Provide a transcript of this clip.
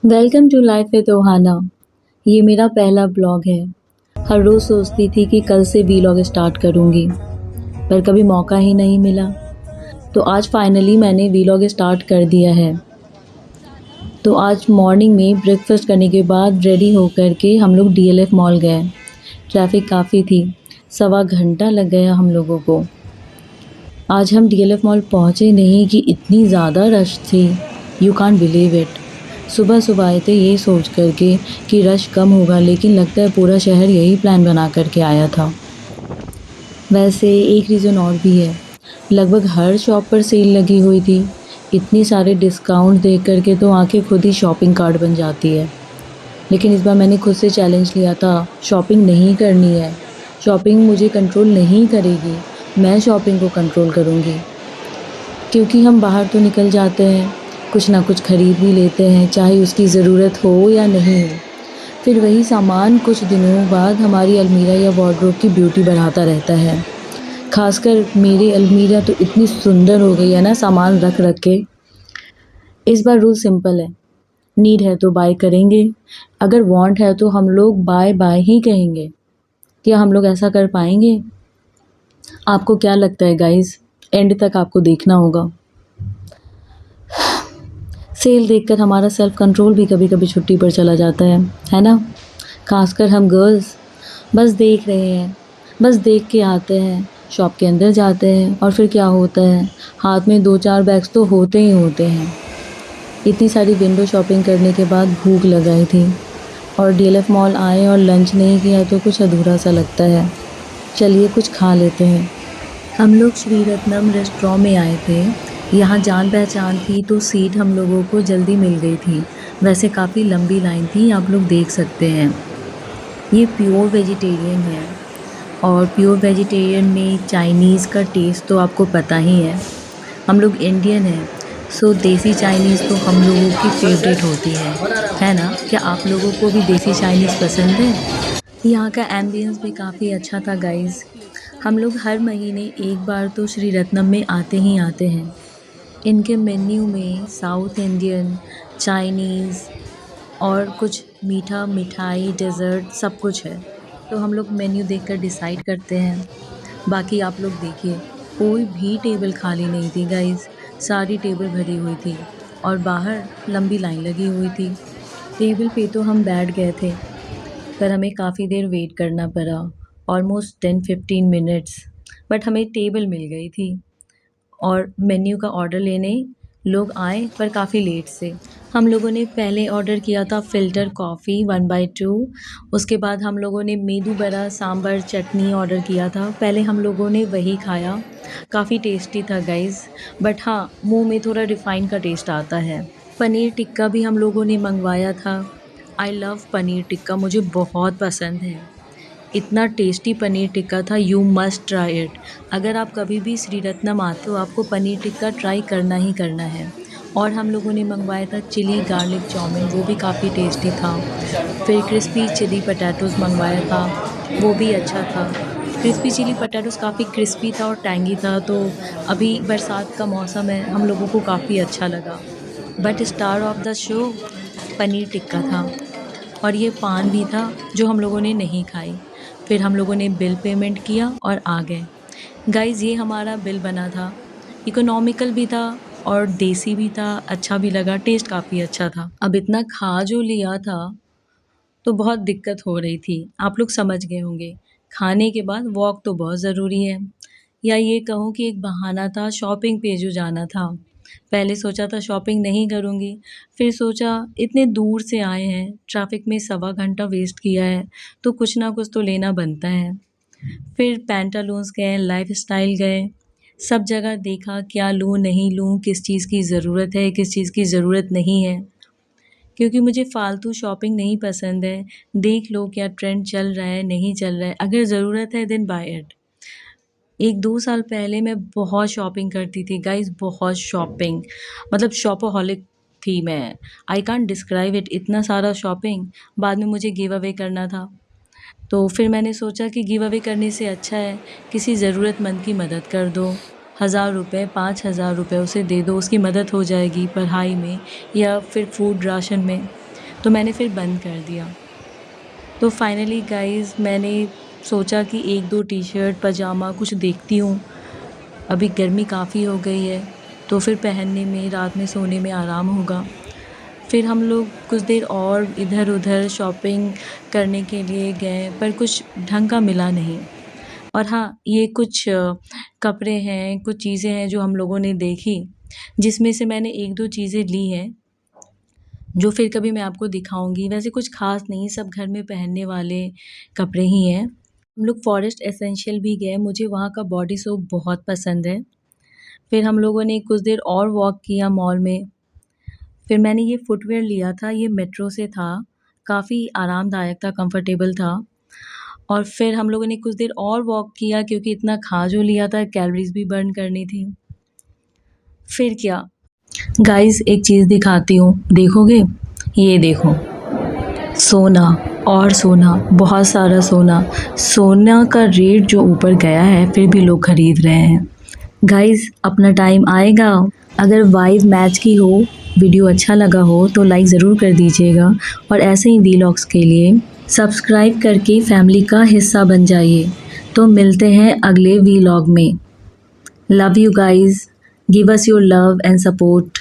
Welcome to life with Ohana. ये मेरा पहला ब्लॉग है। हर रोज़ सोचती थी कि कल से व्लॉग स्टार्ट करूँगी, पर कभी मौका ही नहीं मिला। तो आज फाइनली मैंने व्लॉग स्टार्ट कर दिया है। तो आज मॉर्निंग में ब्रेकफास्ट करने के बाद रेडी होकर के हम लोग डीएलएफ मॉल गए। ट्रैफिक काफ़ी थी, सवा घंटा लग गया हम लोगों को। आज हम डीएलएफ मॉल पहुँचे नहीं कि इतनी ज़्यादा रश थी, यू कांट बिलीव इट। सुबह सुबह आए थे ये सोच कर के कि रश कम होगा, लेकिन लगता है पूरा शहर यही प्लान बना कर के आया था। वैसे एक रीज़न और भी है, लगभग हर शॉप पर सेल लगी हुई थी। इतनी सारे डिस्काउंट देख कर के तो आंखें खुद ही शॉपिंग कार्ट बन जाती है। लेकिन इस बार मैंने खुद से चैलेंज लिया था, शॉपिंग नहीं करनी है। शॉपिंग मुझे कंट्रोल नहीं करेगी, मैं शॉपिंग को कंट्रोल करूँगी। क्योंकि हम बाहर तो निकल जाते हैं, कुछ ना कुछ ख़रीद भी लेते हैं, चाहे उसकी ज़रूरत हो या नहीं हो। फिर वही सामान कुछ दिनों बाद हमारी अलमीरा या वार्डरोब की ब्यूटी बढ़ाता रहता है। ख़ासकर मेरी अलमीरा तो इतनी सुंदर हो गई है ना सामान रख रख के। इस बार रूल सिंपल है, नीड है तो बाय करेंगे, अगर वांट है तो हम लोग बाय बाय ही कहेंगे। क्या हम लोग ऐसा कर पाएंगे? आपको क्या लगता है गाइज़? एंड तक आपको देखना होगा। सेल देखकर हमारा सेल्फ कंट्रोल भी कभी कभी छुट्टी पर चला जाता है ना? खासकर हम गर्ल्स बस देख रहे हैं, बस देख के आते हैं, शॉप के अंदर जाते हैं और फिर क्या होता है, हाथ में 2-4 बैग्स तो होते ही होते हैं। इतनी सारी विंडो शॉपिंग करने के बाद भूख लगाई थी और डीएलएफ मॉल आए और लंच नहीं किया तो कुछ अधूरा सा लगता है। चलिए कुछ खा लेते हैं। हम लोग श्री रत्नम रेस्टोरेंट में आए थे। यहाँ जान पहचान थी तो सीट हम लोगों को जल्दी मिल गई थी। वैसे काफ़ी लंबी लाइन थी, आप लोग देख सकते हैं। ये प्योर वेजिटेरियन है और प्योर वेजिटेरियन में चाइनीज़ का टेस्ट तो आपको पता ही है। हम लोग इंडियन हैं, सो देसी चाइनीज़ तो हम लोगों की फेवरेट होती है ना? क्या आप लोगों को भी देसी चाइनीज़ पसंद है? यहाँ का एम्बियंस भी काफ़ी अच्छा था गाइज़। हम लोग हर महीने एक बार तो श्री रत्नम में आते ही आते हैं। इनके मेन्यू में साउथ इंडियन, चाइनीज़ और कुछ मीठा, मिठाई, डेज़र्ट सब कुछ है। तो हम लोग मेन्यू देखकर डिसाइड करते हैं। बाकी आप लोग देखिए, कोई भी टेबल खाली नहीं थी गाइज़, सारी टेबल भरी हुई थी और बाहर लंबी लाइन लगी हुई थी। टेबल पे तो हम बैठ गए थे, पर हमें काफ़ी देर वेट करना पड़ा, ऑलमोस्ट 10-15 मिनट्स, बट हमें टेबल मिल गई थी। और मेन्यू का ऑर्डर लेने लोग आए पर काफ़ी लेट से। हम लोगों ने पहले ऑर्डर किया था फ़िल्टर कॉफ़ी 1/2। उसके बाद हम लोगों ने मेदू वड़ा, सांभर, चटनी ऑर्डर किया था। पहले हम लोगों ने वही खाया, काफ़ी टेस्टी था गाइज़, बट हाँ, मुँह में थोड़ा रिफ़ाइन का टेस्ट आता है। पनीर टिक्का भी हम लोगों ने मंगवाया था। आई लव पनीर टिक्का, मुझे बहुत पसंद है। इतना टेस्टी पनीर टिक्का था, यू मस्ट ट्राई इट। अगर आप कभी भी श्री रत्नम आते हो, आपको पनीर टिक्का ट्राई करना ही करना है। और हम लोगों ने मंगवाया था चिली गार्लिक चाउमीन, वो भी काफ़ी टेस्टी था। फिर क्रिस्पी चिली पटैटोज़ मंगवाया था, वो भी अच्छा था। क्रिस्पी चिली पटैटोज़ काफ़ी क्रिस्पी था और टैंगी था, तो अभी बरसात का मौसम है, हम लोगों को काफ़ी अच्छा लगा। But star of the show paneer tikka था और ये पान भी था जो हम लोगों ने नहीं खाई। फिर हम लोगों ने बिल पेमेंट किया और आ गए। गाइज़ ये हमारा बिल बना था, इकोनॉमिकल भी था और देसी भी था, अच्छा भी लगा, टेस्ट काफ़ी अच्छा था। अब इतना खा जो लिया था तो बहुत दिक्कत हो रही थी, आप लोग समझ गए होंगे। खाने के बाद वॉक तो बहुत ज़रूरी है, या ये कहूँ कि एक बहाना था शॉपिंग पे जो जाना था। पहले सोचा था शॉपिंग नहीं करूँगी, फिर सोचा इतने दूर से आए हैं, ट्रैफ़िक में सवा घंटा वेस्ट किया है, तो कुछ ना कुछ तो लेना बनता है। फिर पैंटालून्स गए, लाइफ़स्टाइल गए, सब जगह देखा क्या लूँ, नहीं लूँ, किस चीज़ की ज़रूरत है, किस चीज़ की ज़रूरत नहीं है। क्योंकि मुझे फ़ालतू शॉपिंग नहीं पसंद है। देख लो क्या ट्रेंड चल रहा है, नहीं चल रहा है, अगर ज़रूरत है देन बाय इट। 1-2 साल पहले मैं बहुत शॉपिंग करती थी गाइज़, बहुत शॉपिंग, मतलब शॉपोहॉलिक थी मैं। आई कांट डिस्क्राइब इट, इतना सारा शॉपिंग। बाद में मुझे गिव अवे करना था, तो फिर मैंने सोचा कि गिव अवे करने से अच्छा है किसी ज़रूरतमंद की मदद कर दो। 1000 रुपए, 5000 रुपए उसे दे दो, उसकी मदद हो जाएगी पढ़ाई में या फिर फूड राशन में। तो मैंने फिर बंद कर दिया। तो फाइनली गाइस मैंने सोचा कि 1-2 टी-शर्ट, पजामा कुछ देखती हूँ। अभी गर्मी काफ़ी हो गई है, तो फिर पहनने में, रात में सोने में आराम होगा। फिर हम लोग कुछ देर और इधर-उधर शॉपिंग करने के लिए गए, पर कुछ ढंग का मिला नहीं। और हाँ, ये कुछ कपड़े हैं, कुछ चीज़ें हैं जो हम लोगों ने देखी, जिसमें से मैंने 1-2 चीज़ें ली हैं, जो फिर कभी मैं आपको दिखाऊँगी। वैसे कुछ ख़ास नहीं, सब घर में पहनने वाले कपड़े ही हैं। हम लोग फॉरेस्ट एसेंशियल भी गए, मुझे वहाँ का बॉडी सोप बहुत पसंद है। फिर हम लोगों ने कुछ देर और वॉक किया मॉल में। फिर मैंने ये फुटवियर लिया था, ये मेट्रो से था, काफ़ी आरामदायक था, कंफर्टेबल था। और फिर हम लोगों ने कुछ देर और वॉक किया क्योंकि इतना खा जो लिया था, कैलोरीज़ भी बर्न करनी थी। फिर क्या, गाइस एक चीज़ दिखाती हूँ, देखोगे? ये देखो, सोना और सोना, बहुत सारा सोना। सोना का रेट जो ऊपर गया है, फिर भी लोग खरीद रहे हैं। गाइस अपना टाइम आएगा। अगर वाइब मैच की हो, वीडियो अच्छा लगा हो तो लाइक ज़रूर कर दीजिएगा और ऐसे ही वीलॉग्स के लिए सब्सक्राइब करके फैमिली का हिस्सा बन जाइए। तो मिलते हैं अगले वीलॉग में। Love you guys, give us your love and support.